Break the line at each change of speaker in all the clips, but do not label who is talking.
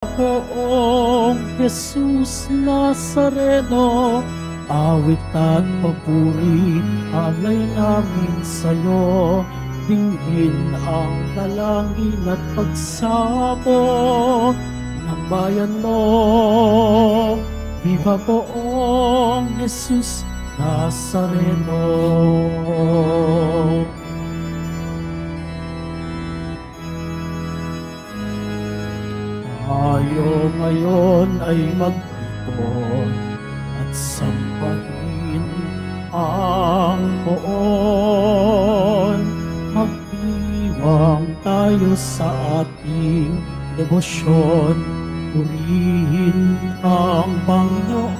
Poong Jesus Nazareno, awit at papuri, alay namin sa'yo. Dinggin ang dalangin at pagsamo ng bayan mo. Viva Poong Jesus Nazareno. Tayo ngayon ay magtipon at sambahin ang Poon. Magdiwang tayo sa ating debosyon, purihin ang Panginoon.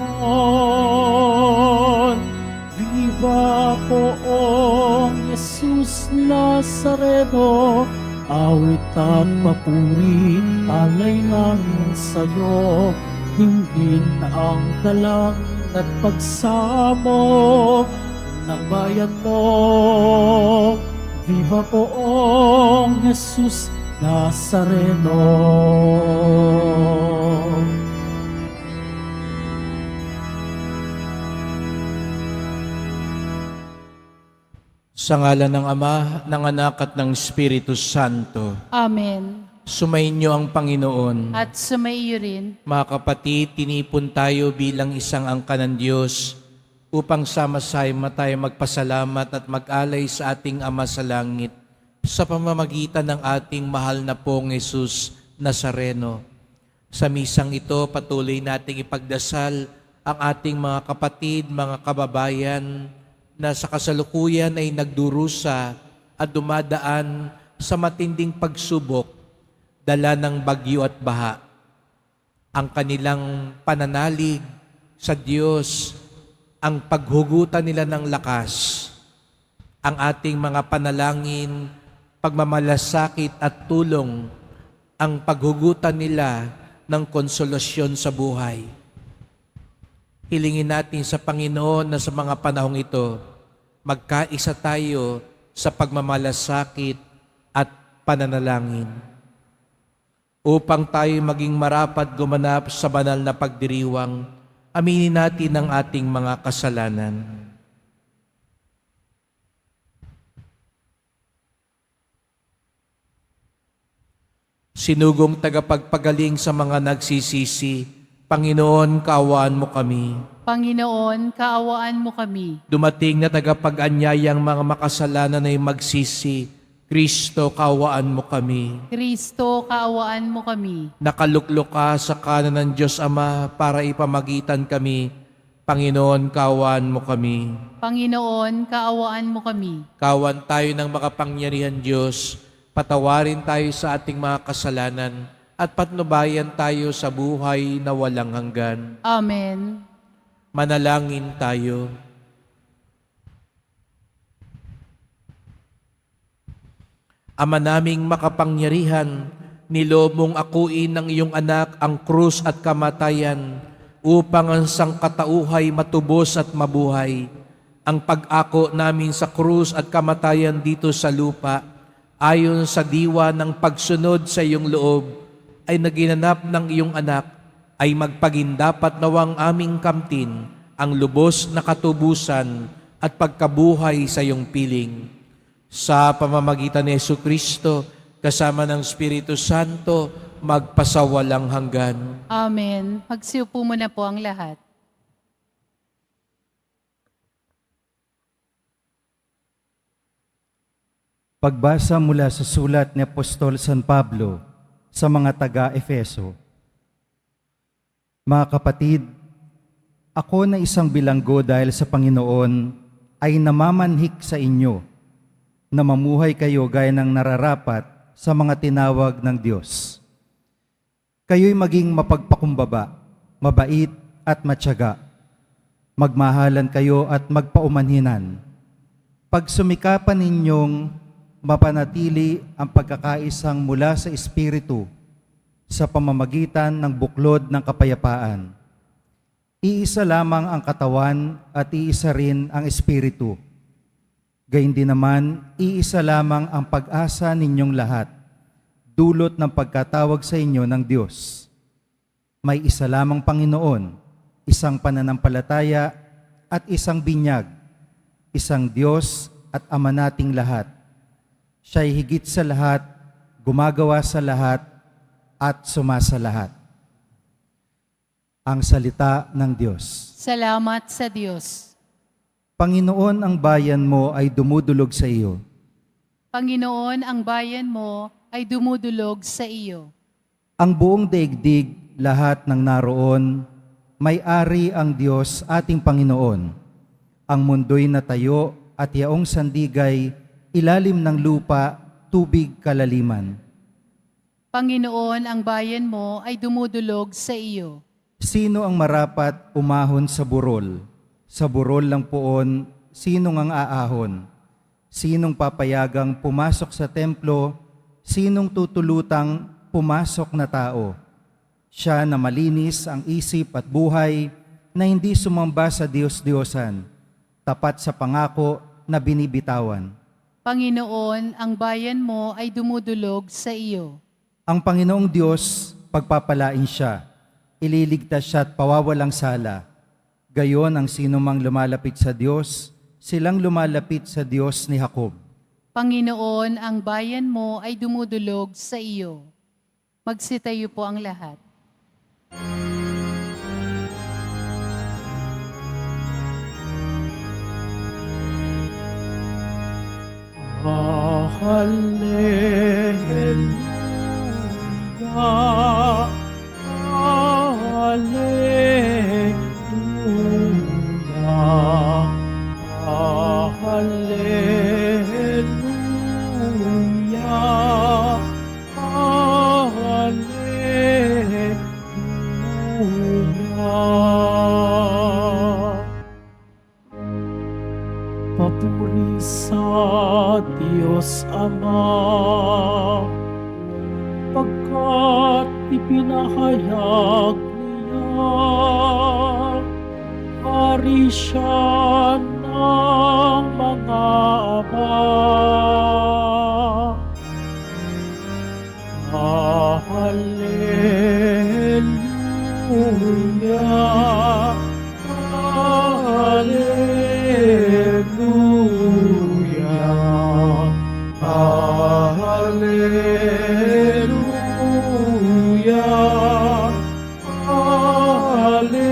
Viva Poong Jesus Nazareno, awit at papuri, alay namin sa'yo. Dinggin ang dalangin at pagsamo ng bayan mo. Viva Poong Jesus Nazareno.
Sa ngalan ng Ama, ng Anak at ng Espiritu Santo.
Amen.
Sumainyo ang Panginoon.
At sumaiyo rin.
Mga kapatid, tinipon tayo bilang isang angka ng Diyos upang sama-sama tayo magpasalamat at mag-alay sa ating Ama sa langit sa pamamagitan ng ating mahal na Poong Jesus Nazareno. Sa misang ito, patuloy nating ipagdasal ang ating mga kapatid, mga kababayan na sa kasalukuyan ay nagdurusa at dumadaan sa matinding pagsubok, dala ng bagyo at baha. Ang kanilang pananalig sa Diyos, ang paghugutan nila ng lakas, ang ating mga panalangin, pagmamalasakit at tulong, ang paghugutan nila ng konsolasyon sa buhay. Hilingin natin sa Panginoon na sa mga panahong ito, magkaisa tayo sa pagmamalasakit at pananalangin upang tayo maging marapat gumanap sa banal na pagdiriwang. Aminin natin ang ating mga kasalanan. Sinugong tagapagpagaling sa mga nagsisisi, Panginoon, kaawaan mo kami.
Panginoon, kaawaan mo kami.
Dumating na tagapag-anyayang mga makasalanan ay magsisi, Kristo, kaawaan mo kami.
Kristo, kaawaan mo kami.
Nakaluklok ka sa kanan ng Diyos Ama para ipamagitan kami. Panginoon, kaawaan mo kami.
Panginoon, kaawaan mo kami.
Kawan tayo ng makapangyarihan Diyos, patawarin tayo sa ating mga kasalanan at patnubayan tayo sa buhay na walang hanggan.
Amen.
Manalangin tayo. Ama naming makapangyarihan, nilob mong akuin ng iyong anak ang krus at kamatayan upang ang sangkatauhay matubos at mabuhay. Ang pag-ako namin sa krus at kamatayan dito sa lupa, ayon sa diwa ng pagsunod sa iyong loob, ay naginanap ng iyong anak, ay magpagindapat nawang aming kamtin ang lubos na katubusan at pagkabuhay sa iyong piling. Sa pamamagitan ni Jesucristo, kasama ng Espiritu Santo, magpasawalang hanggan.
Amen. Magsiupo muna po ang lahat.
Pagbasa mula sa sulat ni Apostol San Pablo sa mga taga-Efeso. Mga kapatid, ako na isang bilanggo dahil sa Panginoon ay namamanhik sa inyo na mamuhay kayo gaya ng nararapat sa mga tinawag ng Diyos. Kayo'y maging mapagpakumbaba, mabait at matyaga. Magmahalan kayo at magpaumanhinan. Pagsumikapan ninyong mapanatili ang pagkakaisang mula sa Espiritu sa pamamagitan ng buklod ng kapayapaan. Iisa lamang ang katawan at iisa rin ang Espiritu. Gayun din naman, iisa lamang ang pag-asa ninyong lahat, dulot ng pagkatawag sa inyo ng Diyos. May isa lamang Panginoon, isang pananampalataya at isang binyag, isang Diyos at Ama nating lahat. Siya'y higit sa lahat, gumagawa sa lahat, at sumasa lahat. Ang salita ng Diyos.
Salamat sa Diyos.
Panginoon, ang bayan mo ay dumudulog sa iyo.
Panginoon, ang bayan mo ay dumudulog sa iyo.
Ang buong daigdig, lahat ng naroon, may-ari ang Diyos ating Panginoon. Ang mundo'y natayo at yaong sandigay, ilalim ng lupa, tubig kalaliman.
Panginoon, ang bayan mo ay dumudulog sa iyo.
Sino ang marapat umahon sa burol? Sa burol lang poon, sinong ang aahon? Sinong papayagang pumasok sa templo? Sinong tutulutang pumasok na tao? Siya na malinis ang isip at buhay, na hindi sumamba sa Diyos-Diyosan, tapat sa pangako na binibitawan.
Panginoon, ang bayan mo ay dumudulog sa iyo.
Ang Panginoong Diyos, pagpapalain siya, ililigtas siya at pawawalang sala. Gayon ang sinumang lumalapit sa Diyos, silang lumalapit sa Diyos ni Jacob.
Panginoon, ang bayan mo ay dumudulog sa iyo. Magsitayo po ang lahat.
Hallelujah, hallelujah, hallelujah, hallelujah. Papuri sa Diyos Ama, pagkat ipinahayag niya, hari siya ng mga ama. Hallelujah, hallelujah, hallelujah, hallelujah.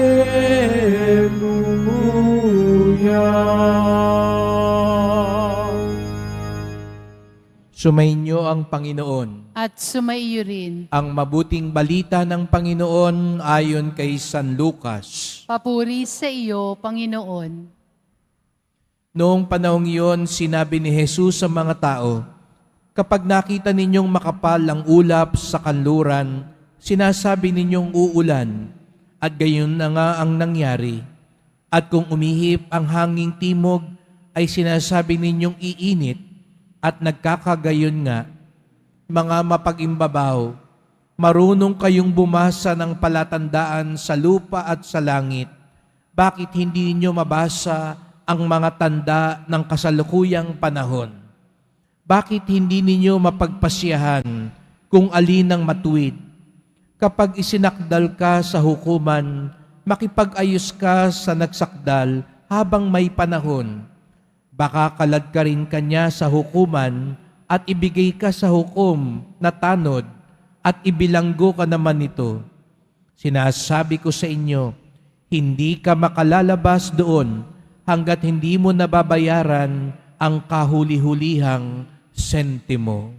Sumainyo ang Panginoon.
At sumaiyo rin.
Ang mabuting balita ng Panginoon ayon kay San Lucas.
Papuri sa iyo, Panginoon.
Noong panahong iyon, sinabi ni Jesus sa mga tao, kapag nakita ninyong makapal ang ulap sa kanluran, sinasabi ninyong uulan, at gayon na nga ang nangyari. At kung umihip ang hanging timog, ay sinasabi ninyong iinit, at nagkakagayon nga. Mga mapag-imbabaw, marunong kayong bumasa ng palatandaan sa lupa at sa langit. Bakit hindi ninyo mabasa ang mga tanda ng kasalukuyang panahon? Bakit hindi ninyo mapagpasyahan kung alin ang matuwid? Kapag isinakdal ka sa hukuman, makipag-ayos ka sa nagsakdal habang may panahon. Baka kalad ka rin kanya sa hukuman at ibigay ka sa hukom na tanod at ibilanggo ka naman nito. Sinasabi ko sa inyo, hindi ka makalalabas doon hanggat hindi mo nababayaran ang kahuli-hulihang sentimo.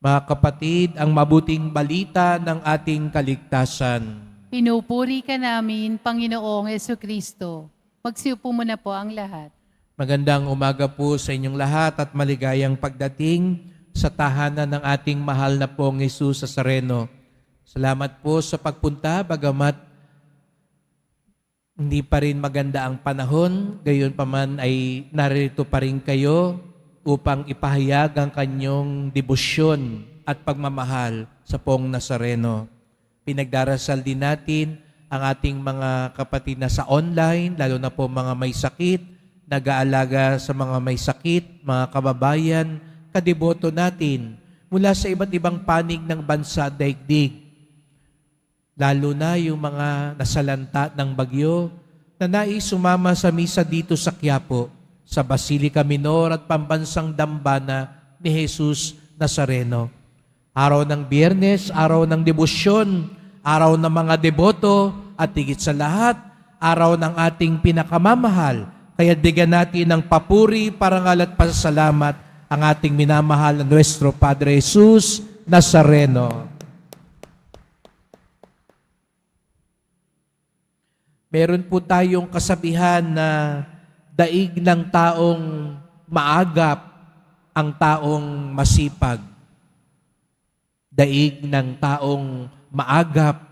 Mga kapatid, ang mabuting balita ng ating kaligtasan.
Pinupuri ka namin, Panginoong Jesucristo. Magsiupo muna po ang lahat.
Magandang umaga po sa inyong lahat at maligayang pagdating sa tahanan ng ating mahal na pong Jesus Nazareno. Salamat po sa pagpunta, bagamat hindi pa rin maganda ang panahon, gayon pa man ay narito pa rin kayo upang ipahayag ang kanyong debosyon at pagmamahal sa pong Nazareno. Pinagdarasal din natin ang ating mga kapatid na sa online, lalo na po mga may sakit, nag-aalaga sa mga may sakit, mga kababayan, kadeboto natin, mula sa iba't ibang panig ng bansa at daigdig. Lalo na yung mga nasalanta ng bagyo na nais sumama sa misa dito sa Quiapo, sa Basilica Minor at Pambansang Dambana ni Jesus Nazareno. Araw ng Biyernes, araw ng debosyon, araw ng mga deboto, at higit sa lahat, araw ng ating pinakamamahal. Kaya bigyan natin ng papuri, parangal at pasasalamat ang ating minamahal na Nuestro Padre Jesus Nazareno. Meron po tayong kasabihan na daig ng taong maagap ang taong masipag. Daig ng taong maagap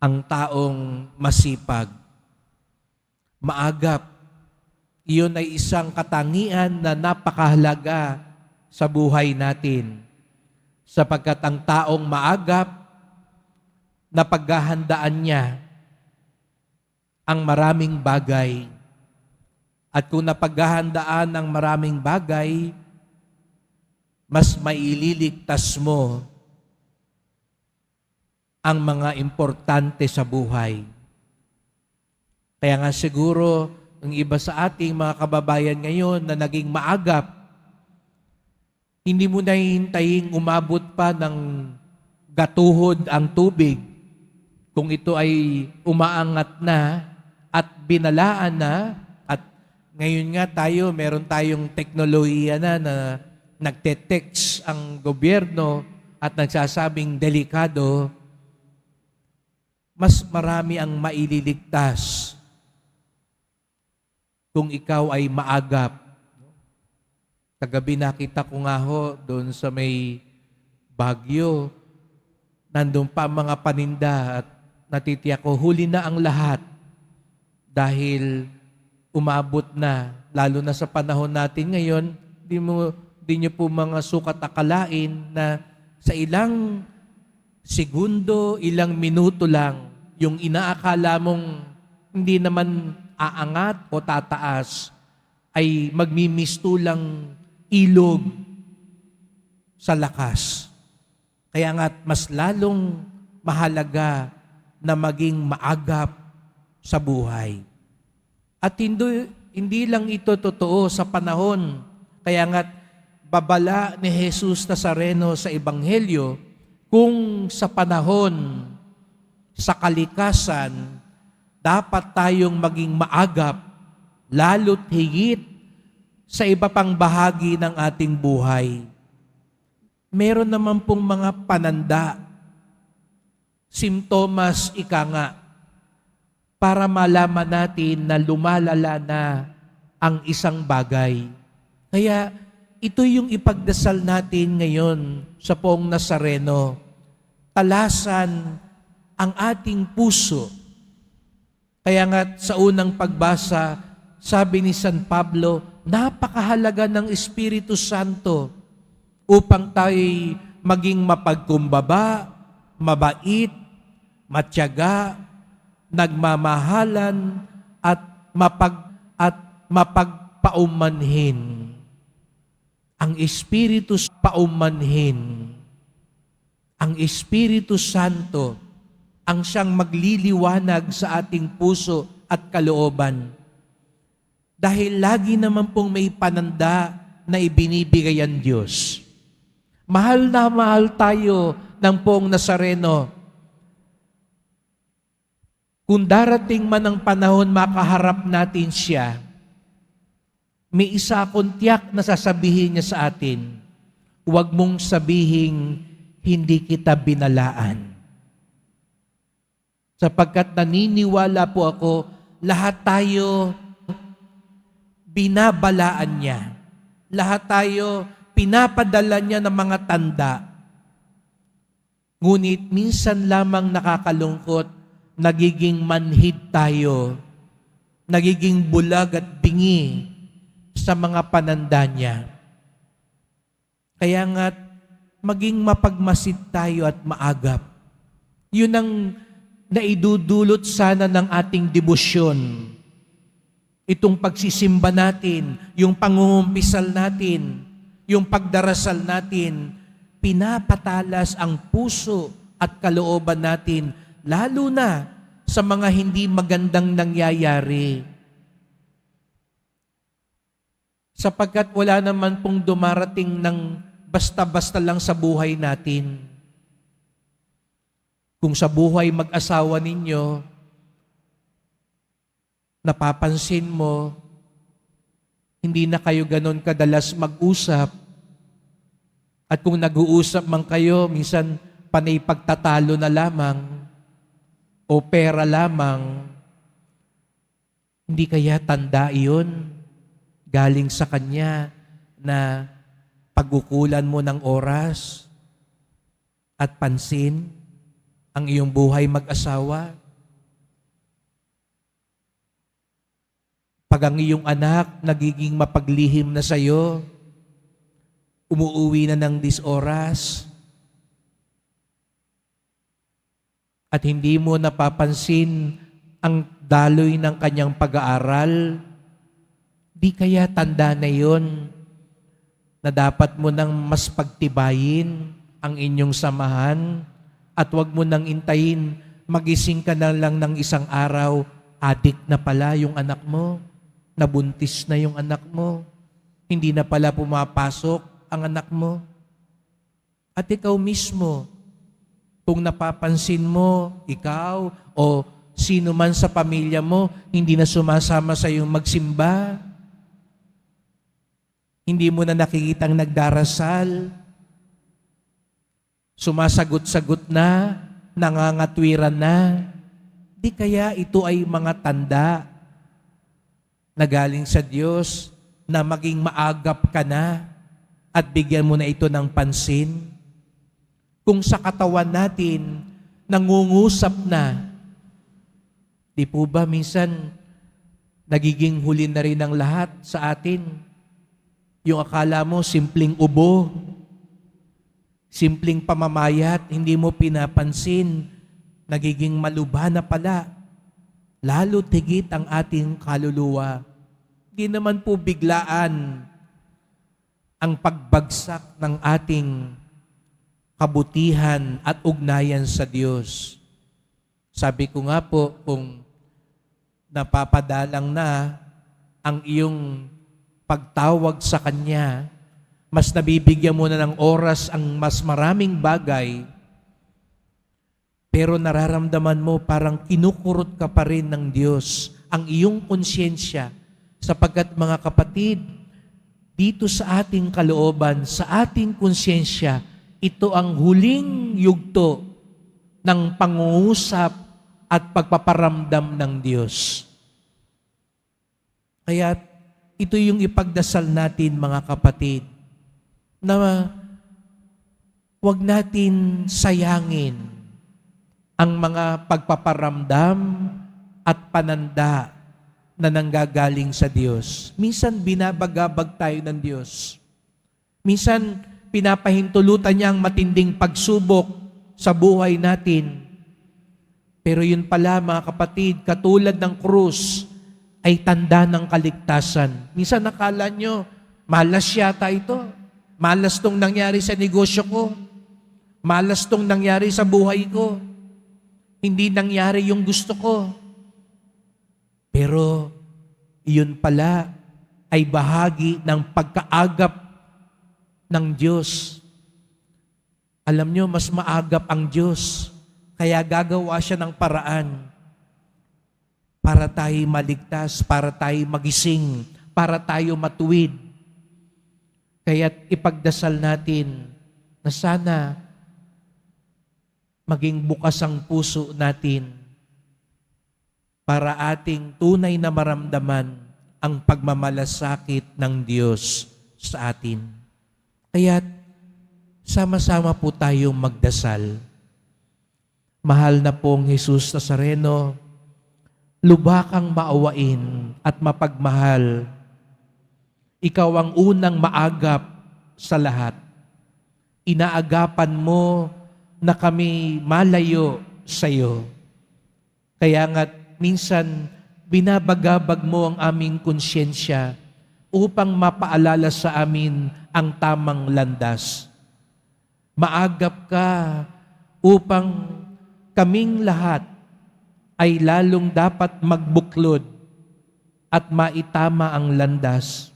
ang taong masipag. Maagap, iyon ay isang katangian na napakahalaga sa buhay natin. Sapagkat ang taong maagap, napaghahandaan niya ang maraming bagay. At kung napaghahandaan ang maraming bagay, mas maililigtas mo ang mga importante sa buhay. Kaya nga siguro, ang iba sa ating mga kababayan ngayon na naging maagap, hindi mo na hintaying umabot pa ng gatuhod ang tubig. Kung ito ay umaangat na at binalaan na, at ngayon nga meron tayong teknolohiya na nagte-text ang gobyerno at nagsasabing delikado, mas marami ang maililigtas kung ikaw ay maagap. Kagabi nakita ko nga ho, doon sa may Baguio, nandun pa ang mga paninda at natitiyak ko, huli na ang lahat dahil umabot na. Lalo na sa panahon natin ngayon, di nyo po mga sukat akalain na sa ilang segundo, ilang minuto lang, yung inaakala mong hindi naman aangat o tataas, ay magmimistulang ilog sa lakas. Kaya nga mas lalong mahalaga na maging maagap sa buhay. At hindi lang ito totoo sa panahon. Kaya nga babala ni Jesus Nazareno sa Ebanghelyo, kung sa panahon, sa kalikasan, dapat tayong maging maagap, lalo't higit sa iba pang bahagi ng ating buhay. Meron naman pong mga pananda, simptomas ika nga, para malaman natin na lumalala na ang isang bagay. Kaya ito yung ipagdasal natin ngayon sa Poong Nazareno. Talasan ang ating puso. Kaya nga sa unang pagbasa, sabi ni San Pablo, napakahalaga ng Espiritu Santo upang tayo'y maging mapagkumbaba, mabait, matyaga, nagmamahalan at mapagpaumanhin. Ang Espiritu paumanhin. Ang Espiritu Santo ang siyang magliliwanag sa ating puso at kalooban. Dahil lagi naman pong may pananda na ibinibigay ang Diyos. Mahal na mahal tayo ng Poong Nazareno. Kung darating man ang panahon makaharap natin siya, may isa akong tiyak na sasabihin niya sa atin, huwag mong sabihing hindi kita binalaan. Sapagkat naniniwala po ako, lahat tayo binabalaan niya. Lahat tayo pinapadala niya ng mga tanda. Ngunit minsan lamang nakakalungkot, nagiging manhid tayo, nagiging bulag at bingi sa mga pananda niya. Kaya nga, maging mapagmasid tayo at maagap. Yun ang naidudulot sana ng ating debosyon. Itong pagsisimba natin, yung pangungumpisal natin, yung pagdarasal natin, pinapatalas ang puso at kalooban natin, lalo na sa mga hindi magandang nangyayari. Sapagkat wala naman pong dumarating ng basta-basta lang sa buhay natin. Kung sa buhay mag-asawa ninyo, napapansin mo, hindi na kayo ganon kadalas mag-usap. At kung nag-uusap man kayo, minsan panay pagtatalo na lamang o pera lamang, hindi kaya tanda iyon galing sa Kanya na pagkukulan mo ng oras at pansin ang iyong buhay mag-asawa? Pag ang iyong anak nagiging mapaglihim na sa iyo, umuuwi na ng oras, at hindi mo napapansin ang daloy ng kanyang pag-aaral, di kaya tanda na yon na dapat mo nang mas pagtibayin ang inyong samahan at wag mo nang intayin, magising ka na lang ng isang araw, adik na pala yung anak mo, nabuntis na yung anak mo, hindi na pala pumapasok ang anak mo. At ikaw mismo, kung napapansin mo, ikaw o sino man sa pamilya mo, hindi na sumasama sa iyong magsimba, hindi mo na nakikitang nagdarasal, sumasagot-sagot na, nangangatwiran na, di kaya ito ay mga tanda na galing sa Diyos na maging maagap ka na at bigyan mo na ito ng pansin. Kung sa katawan natin, nangungusap na, di po ba minsan nagiging huli na rin ang lahat sa atin? Yung akala mo simpleng ubo, simpleng pamamayat, hindi mo pinapansin, nagiging malubha na pala. Lalo tigit ang ating kaluluwa. Hindi naman po biglaan ang pagbagsak ng ating kabutihan at ugnayan sa Diyos. Sabi ko nga po, kung napapadalang na ang iyong pagtawag sa Kanya, mas nabibigyan mo na ng oras ang mas maraming bagay, pero nararamdaman mo parang kinukurot ka pa rin ng Diyos ang iyong konsyensya, sapagkat mga kapatid, dito sa ating kalooban, sa ating konsyensya, ito ang huling yugto ng pangungusap at pagpaparamdam ng Diyos. Kaya ito yung ipagdasal natin, mga kapatid, na wag natin sayangin ang mga pagpaparamdam at pananda na nanggagaling sa Diyos. Minsan binabagabag tayo ng Diyos. Minsan pinapahintulutan niya ang matinding pagsubok sa buhay natin. Pero yun pala, mga kapatid, katulad ng krus, ay tanda ng kaligtasan. Minsan nakala nyo, malas yata ito. Malas tong nangyari sa negosyo ko. Malas tong nangyari sa buhay ko. Hindi nangyari yung gusto ko. Pero iyon pala ay bahagi ng pagkaagap ng Diyos. Alam nyo, mas maagap ang Diyos. Kaya gagawa siya ng paraan para tayo maligtas, para tayo magising, para tayo matuwid. Kaya't ipagdasal natin na sana maging bukas ang puso natin para ating tunay na maramdaman ang pagmamalasakit ng Diyos sa atin. Kaya't sama-sama po tayong magdasal. Mahal na pong Jesus Nazareno, lubakang maawain at mapagmahal. Ikaw ang unang maagap sa lahat. Inaagapan mo na kami malayo sa iyo. Kaya nga't minsan binabagabag mo ang aming konsyensya upang mapaalala sa amin ang tamang landas. Maagap ka upang kaming lahat ay lalong dapat magbuklod at maitama ang landas.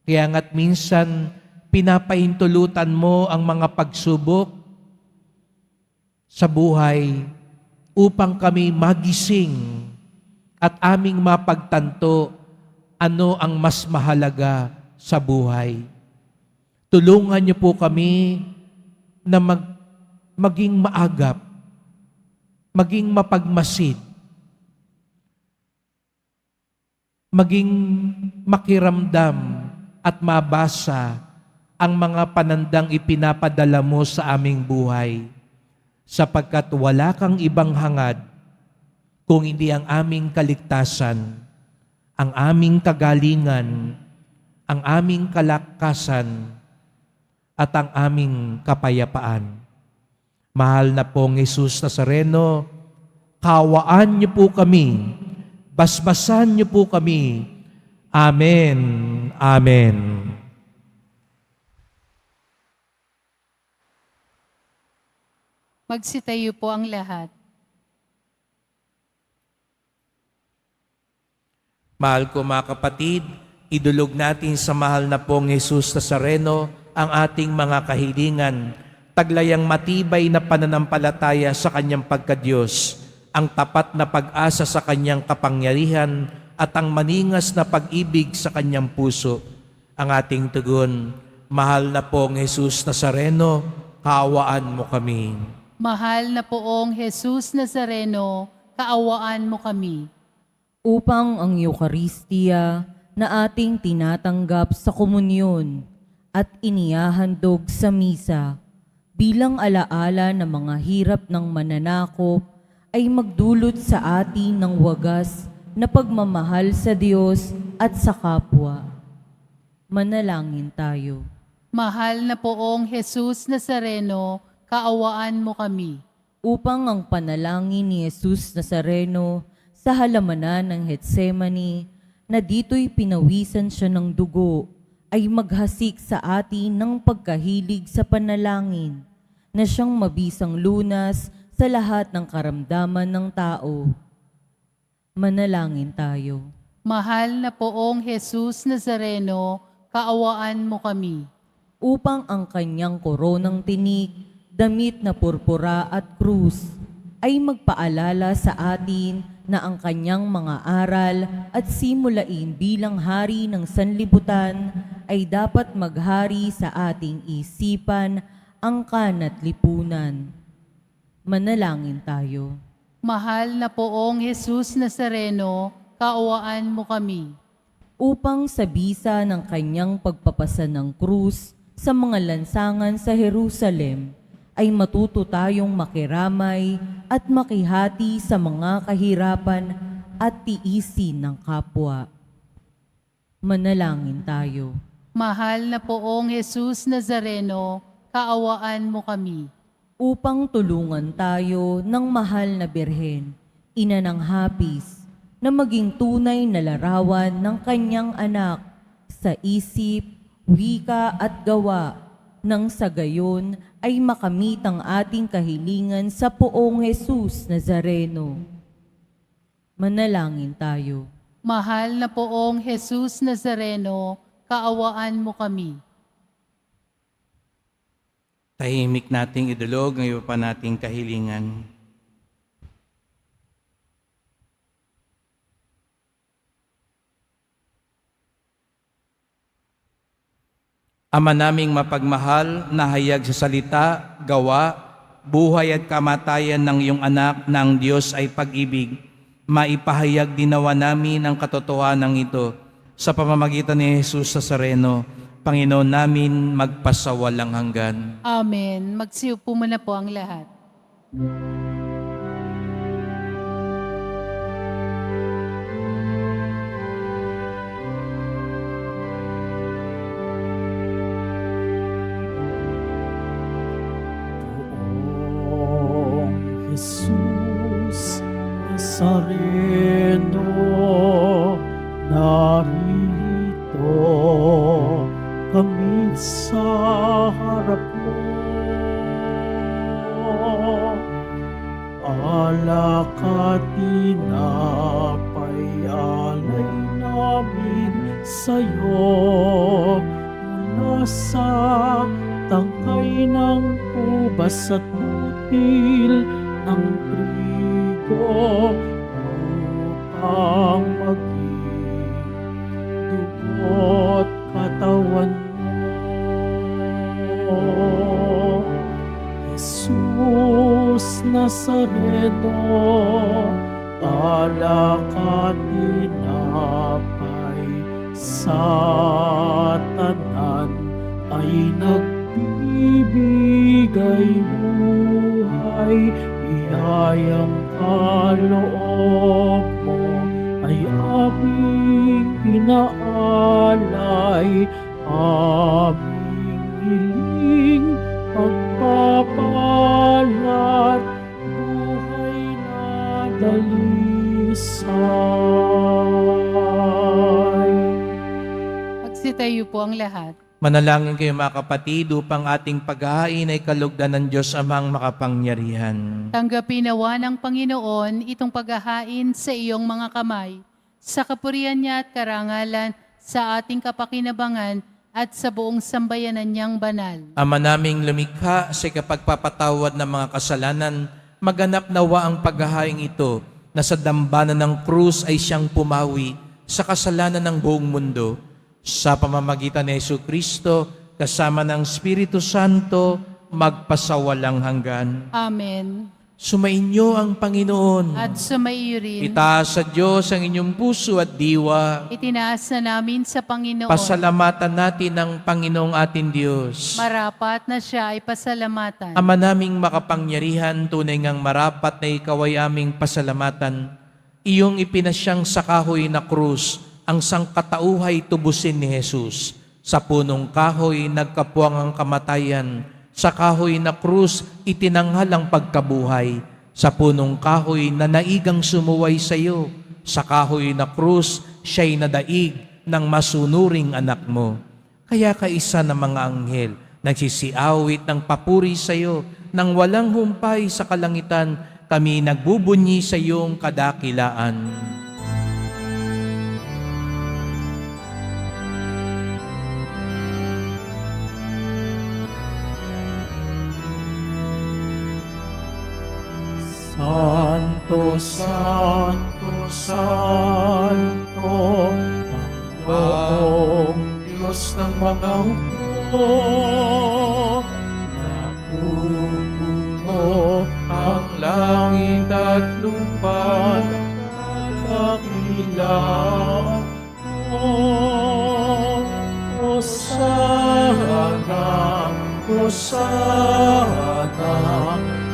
Kaya nga't minsan pinapahintulutan mo ang mga pagsubok sa buhay upang kami magising at aming mapagtanto ano ang mas mahalaga sa buhay. Tulungan niyo po kami na maging maagap, maging mapagmasid, maging makiramdam at mabasa ang mga panandang ipinapadala mo sa aming buhay, sapagkat wala kang ibang hangad kung hindi ang aming kaligtasan, ang aming kagalingan, ang aming kalakasan, at ang aming kapayapaan. Mahal na pong Jesus Nazareno, kawaan niyo po kami, basbasan niyo po kami. Amen. Amen.
Magsitayo po ang lahat.
Mahal ko mga kapatid, idulog natin sa mahal na pong Jesus Nazareno ang ating mga kahilingan, taglayang matibay na pananampalataya sa kanyang pagkadiyos, ang tapat na pag-asa sa kanyang kapangyarihan at ang maningas na pag-ibig sa kanyang puso. Ang ating tugon, mahal na pong Jesus Nazareno, kaawaan mo kami.
Mahal na poong Jesus Nazareno, kaawaan mo kami.
Upang ang Eucharistia na ating tinatanggap sa komunyon at inihahandog sa misa bilang alaala ng mga hirap ng mananakop ay magdulot sa atin ng wagas na pagmamahal sa Diyos at sa kapwa. Manalangin tayo.
Mahal na poong Jesus Nazareno, kaawaan mo kami.
Upang ang panalangin ni Jesus Nazareno sa halamanan ng Getsemani, na dito'y pinawisan siya ng dugo, ay maghasik sa atin ng pagkahilig sa panalangin, na siyang mabisang lunas sa lahat ng karamdaman ng tao. Manalangin tayo.
Mahal na poong Jesus Nazareno, kaawaan mo kami.
Upang ang kanyang koronang tinik, damit na purpura at krus, ay magpaalala sa atin na ang kanyang mga aral at simulain bilang hari ng sanlibutan ay dapat maghari sa ating isipan, angkan at lipunan. Manalangin tayo.
Mahal na poong Jesus Nazareno, kaawaan mo kami.
Upang sa bisa ng kanyang pagpapasa ng krus sa mga lansangan sa Jerusalem, ay matuto tayong makiramay at makihati sa mga kahirapan at tiisin ng kapwa. Manalangin tayo.
Mahal na poong Jesus Nazareno, kaawaan mo kami.
Upang tulungan tayo ng mahal na Birhen, ina ng hapis, na maging tunay na larawan ng kanyang anak sa isip, wika at gawa, nang sa gayon ay makamit ang ating kahilingan sa poong Jesus Nazareno. Manalangin tayo.
Mahal na poong Jesus Nazareno, kaawaan mo kami.
Tahimik nating idulog ang iba pa nating kahilingan. Ama naming mapagmahal, nahayag sa salita, gawa, buhay at kamatayan ng iyong anak na ang Diyos ay pag-ibig, maipahayag dinawa namin ang katotohanan ito sa pamamagitan ni Jesus Nazareno, Panginoon namin magpasawalang hanggan.
Amen. Magsiupo muna po ang lahat.
Poong Jesus Nazareno, narito kami sa harap mo. alak at tinapay, alay namin sa'yo. Mula sa tangkay ng ubas at butil ng trigo, upang maging dugo't katawan mo. Jesus Nazareno, alak at tinapay, sa tanan ay nagbibigay buhay. Biyayang kaloob mo ay aming inaalay, aming hiling pagpapalat, buhay na dalisay.
Magsitayo po ang lahat.
Manalangin kayo mga kapatid upang ating paghahain ay kalugdan ng Diyos Amang makapangyarihan.
Tanggapin nawa ng Panginoon itong paghahain sa iyong mga kamay, sa kapurihan niya at karangalan, sa ating kapakinabangan at sa buong sambayanan niyang banal.
Ama naming lumikha sa kapagpapatawad ng mga kasalanan, maganap nawa ang paghahain ito na sa dambana ng krus ay siyang pumawi sa kasalanan ng buong mundo. Sa pamamagitan ni Jesucristo, kasama ng Espiritu Santo, magpasawalang hanggan.
Amen.
Sumainyo ang Panginoon.
At sumaiyo rin,
Itaas sa Diyos ang inyong puso at diwa.
itinaas na namin sa Panginoon.
Pasalamatan natin ang Panginoong ating Diyos.
Marapat na siya ay pasalamatan.
Ama naming makapangyarihan, tunay ngang marapat na ikaw ay aming pasalamatan. Iyong ipinasyang sa kahoy na krus, ang sangkatauhay tubusin ni Jesus. Sa punong kahoy nagkapuwang ang kamatayan. Sa kahoy na krus itinanghal ang pagkabuhay. Sa punong kahoy na naigang sumuway sa iyo. Sa kahoy na krus siya'y nadaig ng masunuring anak mo. Kaya kaisa ng mga anghel nagsisiawit ng papuri sa iyo, nang walang humpay sa kalangitan, kami nagbubunyi sa iyong kadakilaan.
Santo, Santo, Santo, Panginoong Diyos ng mga hukbo, napupuno ang langit at lupa ng kadakilaan mo. Hosana, Hosana,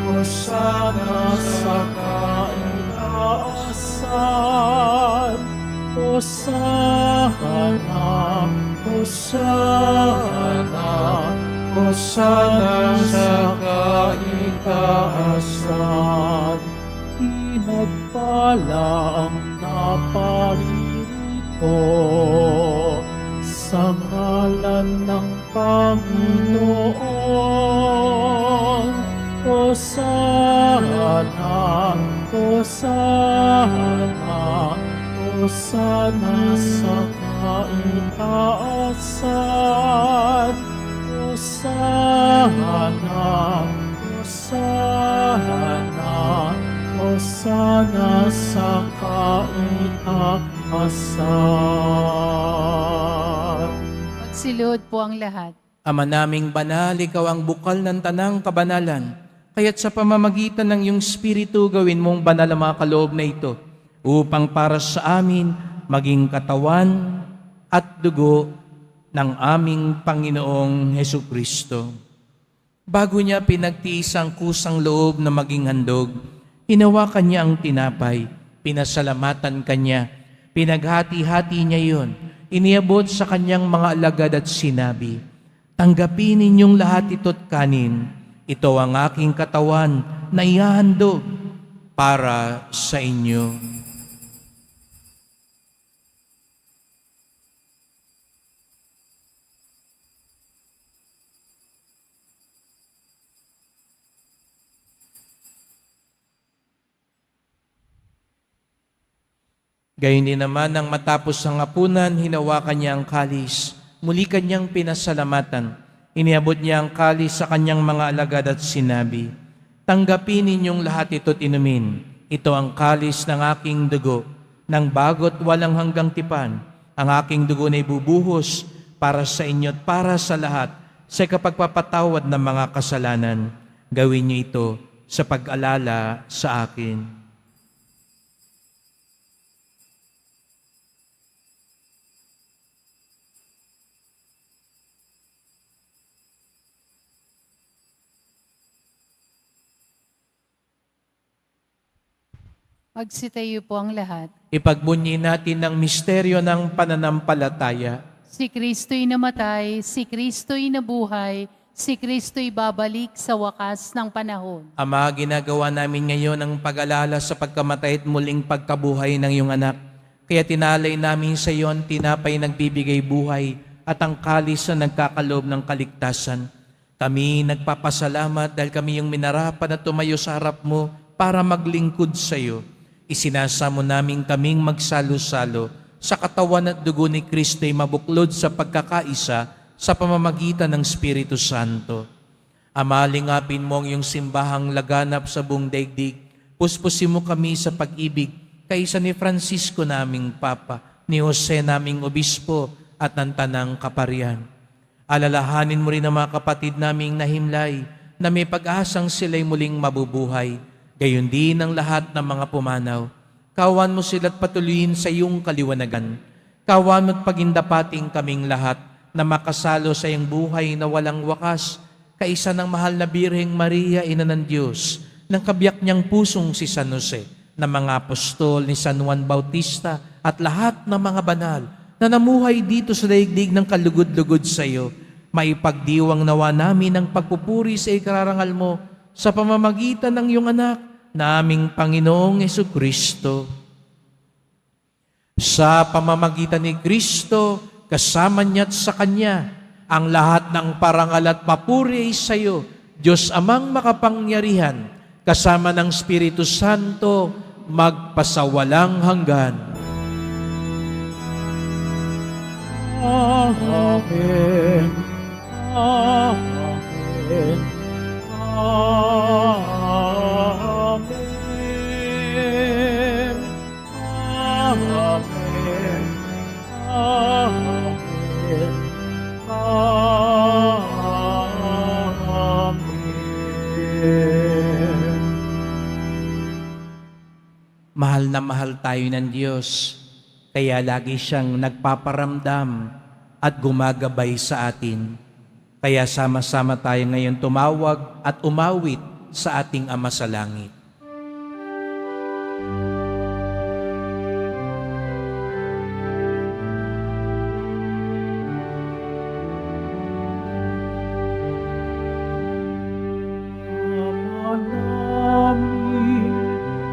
Hosana sa kaitaasan. Hosana, Hosana, Hosana sa kaitaasan. Pinagpala ang naparirito sa ngalan ng Panginoon. Hosana, Hosana, Hosana sa kaitaasan. Hosana, Hosana, Hosana sa kaitaasan.
Magsilod po ang lahat.
Ama naming banal, ikaw ang bukal ng tanang kabanalan. Kaya't sa pamamagitan ng iyong Espiritu, gawin mong banal ang mga kaloob na ito, upang para sa amin maging katawan at dugo ng aming Panginoong Hesukristo. Bago niya pinagtiis ang kusang loob na maging handog, hinawakan niya ang tinapay, pinasalamatan kanya, pinaghati-hati niya iyon, iniabot sa kanyang mga alagad at sinabi, "Tanggapin ninyong lahat ito't kanin. Ito ang aking katawan na ihahandog para sa inyo." Gayon din naman nang matapos ang hapunan, hinawakan niya ang kalis. Muli kanyang pinasalamatan. Iniabot niya ang kalis sa kanyang mga alagad at sinabi, "Tanggapin ninyong lahat ito't inumin. Ito ang kalis ng aking dugo, ng bago't walang hanggang tipan. Ang aking dugo na ibubuhos para sa inyo at para sa lahat sa kapagpapatawad ng mga kasalanan. Gawin niyo ito sa pag-alala sa akin."
Magsitayo po ang lahat.
Ipagbunyi natin ang misteryo ng pananampalataya.
Si Kristo'y namatay, si Kristo'y nabuhay, si Kristo'y babalik sa wakas ng panahon.
Ama, ginagawa namin ngayon ang pag-alala sa pagkamatay at muling pagkabuhay ng iyong anak. Kaya tinalay namin sa iyo ang tinapay nagbibigay buhay at ang kalis na nagkakaloob ng kaligtasan. Kami nagpapasalamat dahil kami yung minarapan at tumayo sa harap mo para maglingkod sa iyo. Isinasamo namin kaming magsalo-salo sa katawan at dugo ni Kristo'y mabuklod sa pagkakaisa sa pamamagitan ng Espiritu Santo. Ama, lingapin mo ang iyong simbahang laganap sa buong daigdig. Puspusin mo kami sa pag-ibig kaysa ni Francisco naming Papa, ni Jose naming Obispo at ng Tanang Kaparian. Alalahanin mo rin ang mga kapatid naming nahimlay na may pag-asang sila'y muling mabubuhay. Gayon din ang lahat ng mga pumanaw. Kawan mo sila't patuloyin sa iyong kaliwanagan. Kawan mo't pagindapating kaming lahat na makasalo sa iyong buhay na walang wakas, kaisa ng mahal na Birheng Maria, Ina ng Diyos, ng kabiyak niyang pusong si San Jose, ng mga apostol ni San Juan Bautista at lahat ng mga banal na namuhay dito sa daigdig ng kalugod-lugod sa iyo. Maipagdiwang nawa namin ang pagpupuri sa ikarangal mo sa pamamagitan ng iyong anak, na aming Panginoong Jesucristo. Sa pamamagitan ni Kristo, kasama niya at sa Kanya, ang lahat ng parangal at papuri ay sa iyo, Diyos Amang makapangyarihan, kasama ng Espiritu Santo, magpasawalang hanggan.
Amen. Amen. Amen. Amen. Amen. Amen.
Mahal na mahal tayo ng Diyos, kaya lagi siyang nagpaparamdam at gumagabay sa atin. Kaya sama-sama tayo ngayon tumawag at umawit sa ating Ama sa Langit.
Ama namin,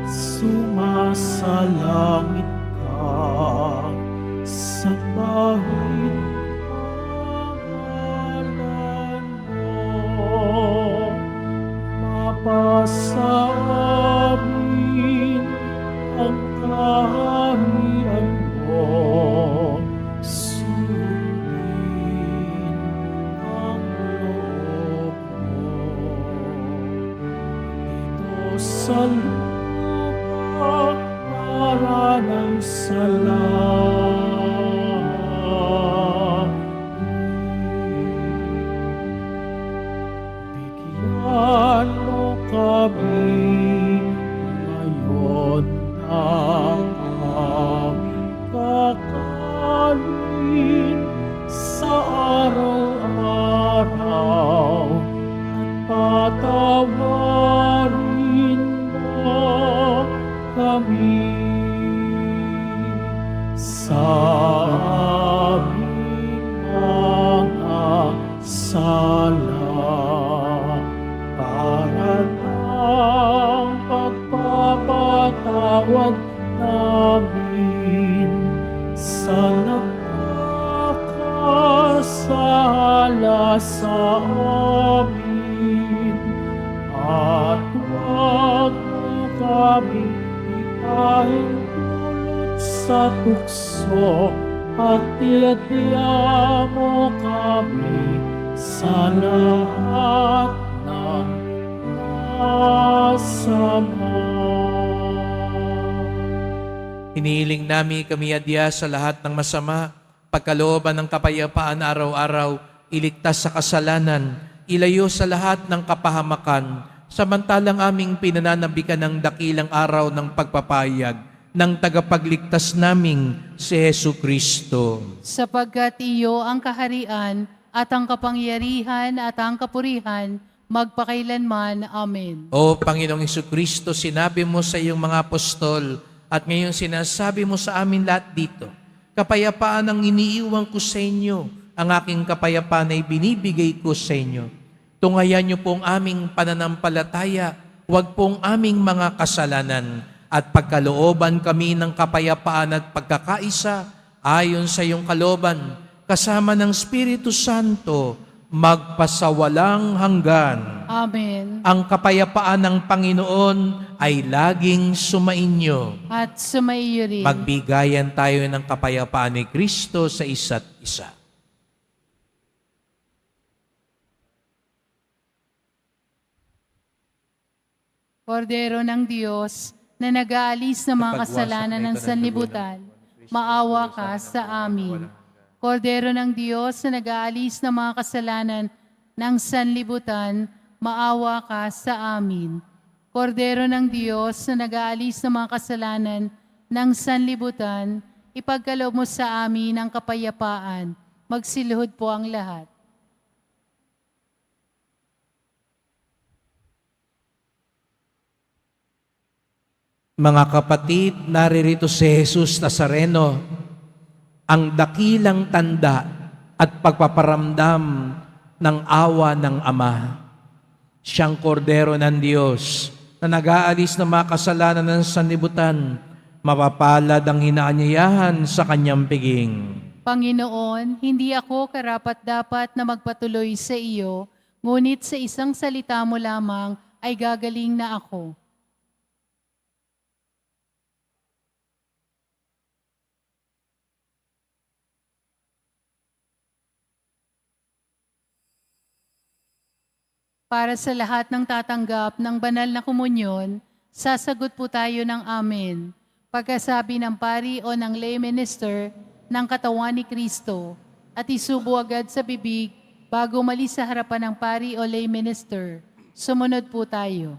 sumasalangit ka, sambahin ang ngalan mo, mapasa amin ang kaharian mo, sundin ang loob mo. Dito sa lupa para ng bigyan mo kami ngayon ng aming kakanin sa araw-araw at patawarin mo kami sa aming mga sala para sa tukso at tiyadya mo kami sa lahat ng masama.
Hinihiling namin kami adya sa lahat ng masama, pagkalooban ng kapayapaan araw-araw, iligtas sa kasalanan, ilayo sa lahat ng kapahamakan, samantalang aming pinananabikan ng dakilang araw ng pagpapayag ng tagapagligtas naming si Hesu Kristo.
Sapagkat iyo ang kaharian at ang kapangyarihan at ang kapurihan magpakailanman. Amen.
O Panginoong Hesu Kristo, sinabi mo sa iyong mga apostol at ngayon sinasabi mo sa amin lahat dito, kapayapaan ang iniiwan ko sa inyo, ang aking kapayapaan ay binibigay ko sa inyo. Tungayan niyo pong aming pananampalataya, huwag pong aming mga kasalanan, at pagkalooban kami ng kapayapaan at pagkakaisa ayon sa iyong kalooban, kasama ng Espiritu Santo, magpasawalang hanggan.
Amen.
Ang kapayapaan ng Panginoon ay laging sumainyo.
At sumaiyo rin.
Magbigayan tayo ng kapayapaan ni Kristo sa isa't isa.
Kordero ng Diyos na nag-aalis ng mga kasalanan ng sanlibutan, maawa ka sa amin. Kordero ng Diyos na nag-aalis ng mga kasalanan ng sanlibutan, maawa ka sa amin. Kordero ng Diyos na nag-aalis ng mga kasalanan ng sanlibutan, ipagkaloob mo sa amin ang kapayapaan. Magsiluhod po ang lahat.
Mga kapatid, naririto si Jesus Nazareno, ang dakilang tanda at pagpaparamdam ng awa ng Ama. Siyang kordero ng Diyos na nag-aalis ng mga kasalanan ng sanlibutan, mapapalad ang inaanyayahan sa kanyang piging.
Panginoon, hindi ako karapat-dapat na magpatuloy sa iyo, ngunit sa isang salita mo lamang ay gagaling na ako. Para sa lahat ng tatanggap ng banal na komunyon, sasagot po tayo ng amen. Pagkasabi ng pari o ng lay minister ng katawan ni Kristo at isubo agad sa bibig bago umalis sa harapan ng pari o lay minister. Sumunod po tayo.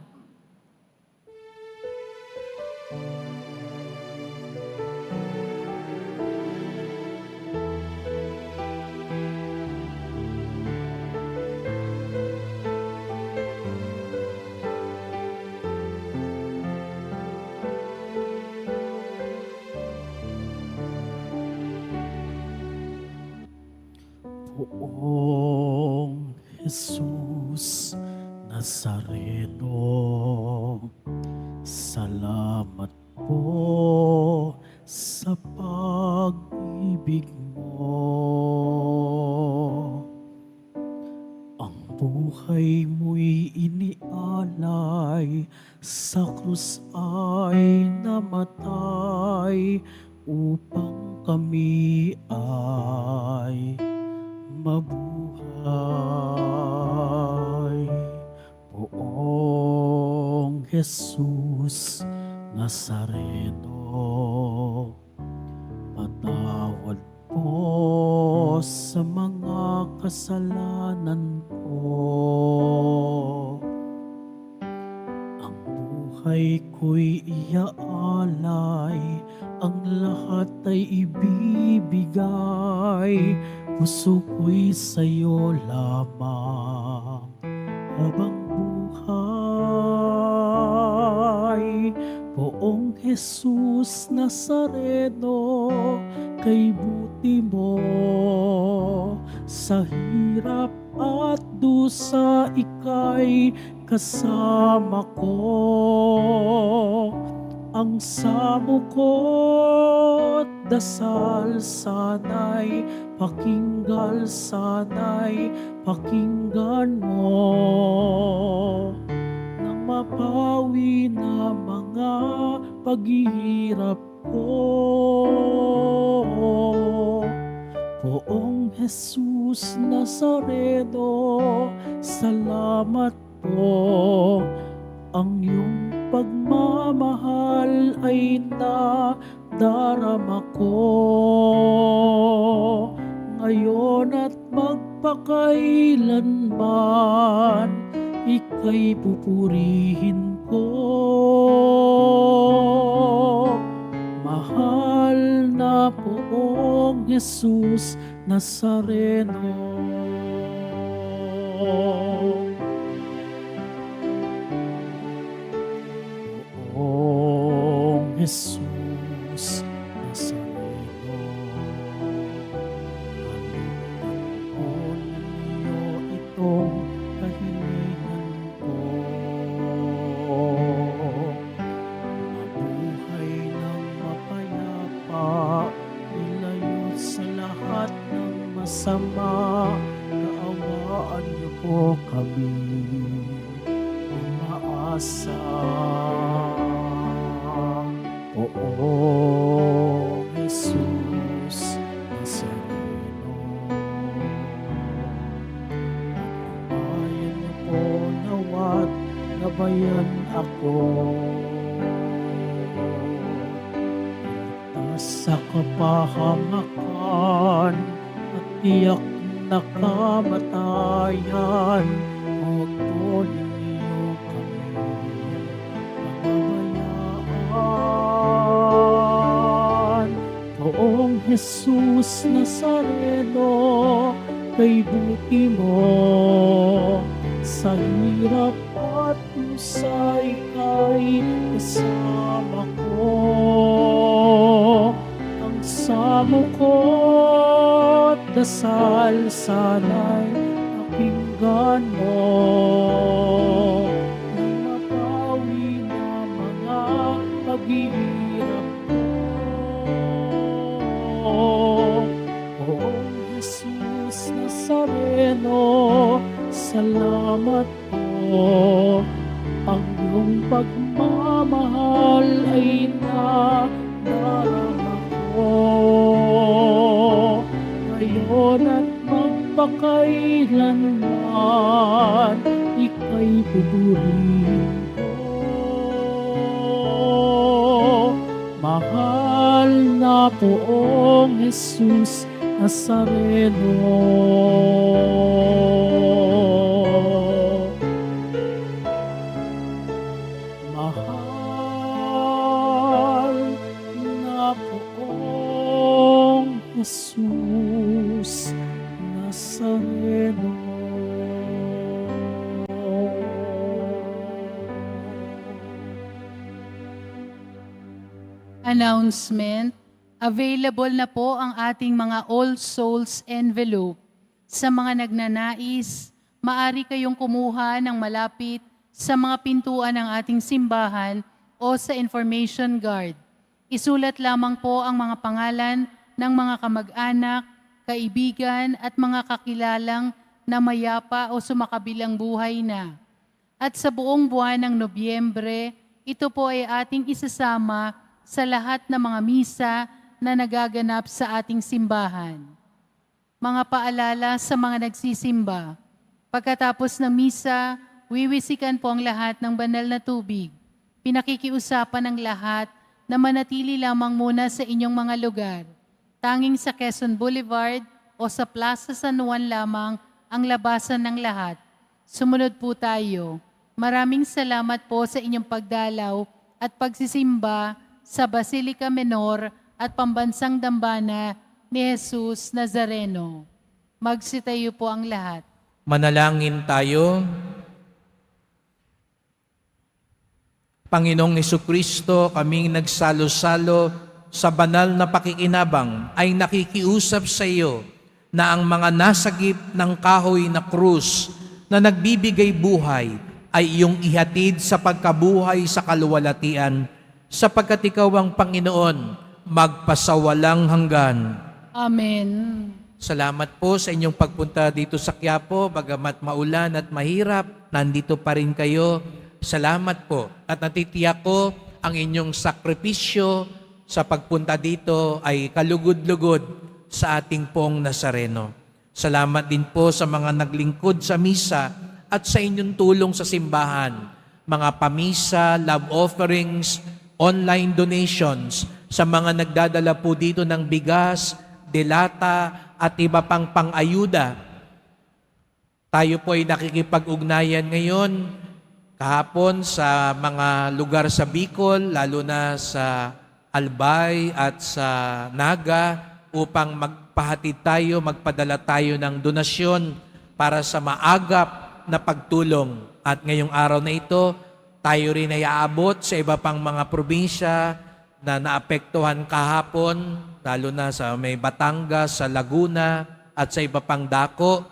Poong Jesus Nazareno, salamat po sa pag-ibig mo. Ang buhay mo'y inialay, sa krus ay namatay, upang kami ay mabuhay. Poong Jesus Nazareno, patawad po sa mga kasalanan ko. Ang buhay ko'y iaalay, ang lahat ay ibibigay, puso ko'y sa'yo lamang habang buhay. Poong Jesus Nazareno, kay buti mo sa hirap at dusa ika'y kasama ko. Ang samo ko't dasal sana'y pakinggan, sana'y pakinggan mo. Nang mapawi na mga paghihirap ko, Jesus Nazareno, salamat po. Ang iyong pagmamahal ay nadarama ko. Ngayon at magpakailanman, ika'y pupurihin ko. Mahal na poong Jesus Nazareno. Poong Jesus Nazareno, anuman ninyo itong kahilingan ko. Mabuhay ng mapayapa, ilayo sa lahat ng masama. Kaawaan niyo po kami, umaasa. Poong Jesus Nazareno, pagpapayan niyo po nawat gabayan ako. Iligtas sa kapahamakan at tiyak na kamatayan. Huwag po ninyo kami pababayaan. Poong Jesus Nazareno, kay buti mo sa hirap at husay kay kasama ko. Ang samo ko't dasal sana'y pakinggan mo, nang mapawi na mga paghihirap ko. Poong Jesus Nazareno, salamat po. Ang iyong pagmamahal ay nadarama ko. Ngayon at magpakailanman, ika'y pupurihin ko. Mahal na poong Jesus Nazareno. Mahal na poong Jesus Nazareno.
Announcement, available na po ang ating mga All Souls envelope. Sa mga nagnanais, maaari kayong kumuha ng malapit sa mga pintuan ng ating simbahan o sa information guard. Isulat lamang po ang mga pangalan ng mga kamag-anak, kaibigan at mga kakilalang na mayapa o sumakabilang buhay na. At sa buong buwan ng Nobyembre, ito po ay ating isasama sa lahat ng mga misa na nagaganap sa ating simbahan. Mga paalala sa mga nagsisimba. Pagkatapos ng misa, wiwisikan po ang lahat ng banal na tubig. Pinakikiusapan ng lahat na manatili lamang muna sa inyong mga lugar. Tanging sa Quezon Boulevard o sa Plaza San Juan lamang ang labasan ng lahat. Sumunod po tayo. Maraming salamat po sa inyong pagdalaw at pagsisimba sa Basilica Menor at Pambansang Dambana ni Jesus Nazareno. Magsitayo po ang lahat.
Manalangin tayo. Panginoong Hesukristo, kaming nagsalo-salo sa banal na pakikinabang ay nakikiusap sa iyo na ang mga nasagip ng kahoy na krus na nagbibigay buhay ay iyong ihatid sa pagkabuhay sa kaluwalhatian, sapagkat ikaw ang Panginoon, magpasawalang hanggan.
Amen.
Salamat po sa inyong pagpunta dito sa Quiapo, bagamat maulan at mahirap, nandito pa rin kayo. Salamat po. At natitiyak ko ang inyong sakripisyo sa pagpunta dito ay kalugod-lugod sa ating pong Nazareno. Salamat din po sa mga naglingkod sa misa at sa inyong tulong sa simbahan, mga pamisa, love offerings, online donations, sa mga nagdadala po dito ng bigas, delata at iba pang pang-ayuda. Tayo po ay nakikipag-ugnayan ngayon kahapon sa mga lugar sa Bicol, lalo na sa Albay at sa Naga, upang magpahatid tayo, magpadala tayo ng donasyon para sa maagap na pagtulong. At ngayong araw na ito, tayo rin ay aabot sa iba pang mga probinsya na naapektuhan kahapon, lalo na sa may Batangas, sa Laguna, at sa iba pang dako.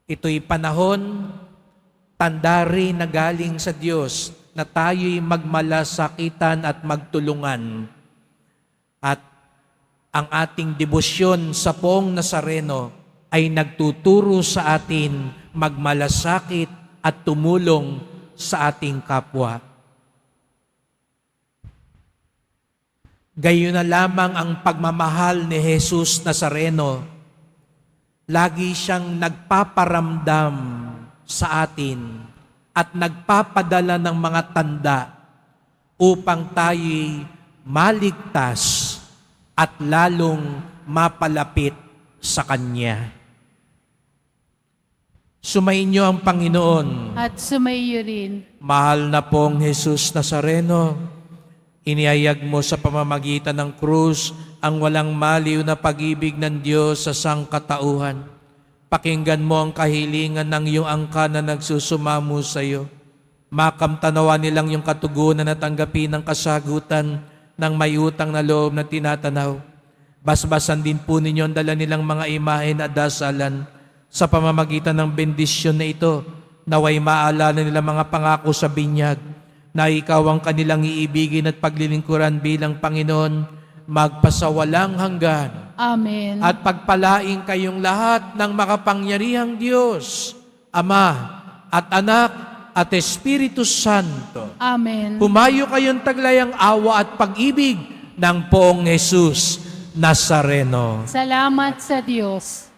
Ito'y panahon, tanda rin na galing sa Diyos na tayo'y magmalasakitan at magtulungan. At ang ating debosyon sa Poong Nazareno ay nagtuturo sa atin magmalasakit at tumulong sa ating kapwa. Gayon na lamang ang pagmamahal ni Jesus Nazareno. Lagi siyang nagpaparamdam sa atin at nagpapadala ng mga tanda upang tayo'y maligtas at lalong mapalapit sa Kanya. Sumainyo ang Panginoon.
At sumaiyo rin.
Mahal na pong Jesus Nazareno, iniayag mo sa pamamagitan ng krus ang walang maliw na pag-ibig ng Diyos sa sangkatauhan. Pakinggan mo ang kahilingan ng iyong angka na nagsusumamo sa iyo. Makamtanawa nilang yung katugunan at tanggapin ang kasagutan ng may utang na loob na tinatanaw. Basbasan din po ninyo ang dala nilang mga imahen at dasalan sa pamamagitan ng bendisyon na ito, naway maalala nila mga pangako sa binyag, na ikaw ang kanilang iibigin at paglilingkuran bilang Panginoon, magpasawalang hanggan.
Amen.
At pagpalaing kayong lahat ng makapangyarihang Diyos, Ama at Anak at Espiritu Santo.
Amen.
Humayo kayong taglayang awa at pag-ibig ng Poong Jesus Nazareno.
Salamat sa Diyos.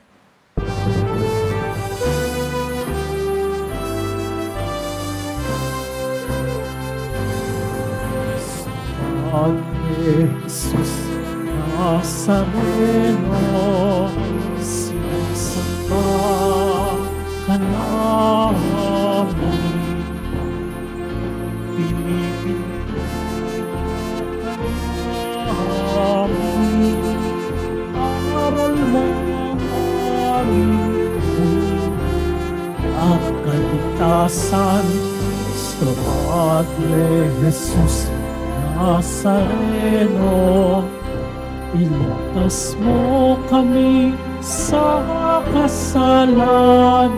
Padre Jesus Nazareno, sinasamba ka namin. Pinipinta ka namin, aral mo namin ang kaligtasan. Nuestro Padre Jesus Nazareno, iligtas mo kami sa kasalanan.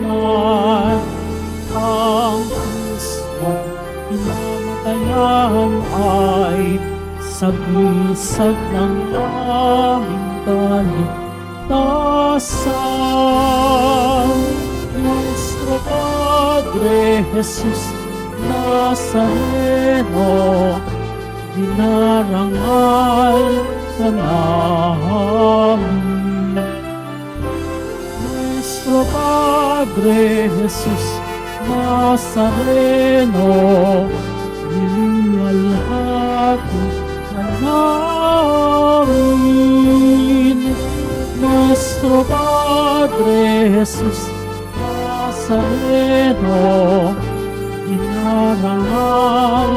Ang Kristo pinamatayan ay sagisag ng aming kaligtasan. Nuestro Padre Jesus Nazareno, dinarangal ka namin. Nuestro Padre Jesus Nazareno, nilalhati ka namin. Nuestro Padre Jesus Nazareno, dinarangal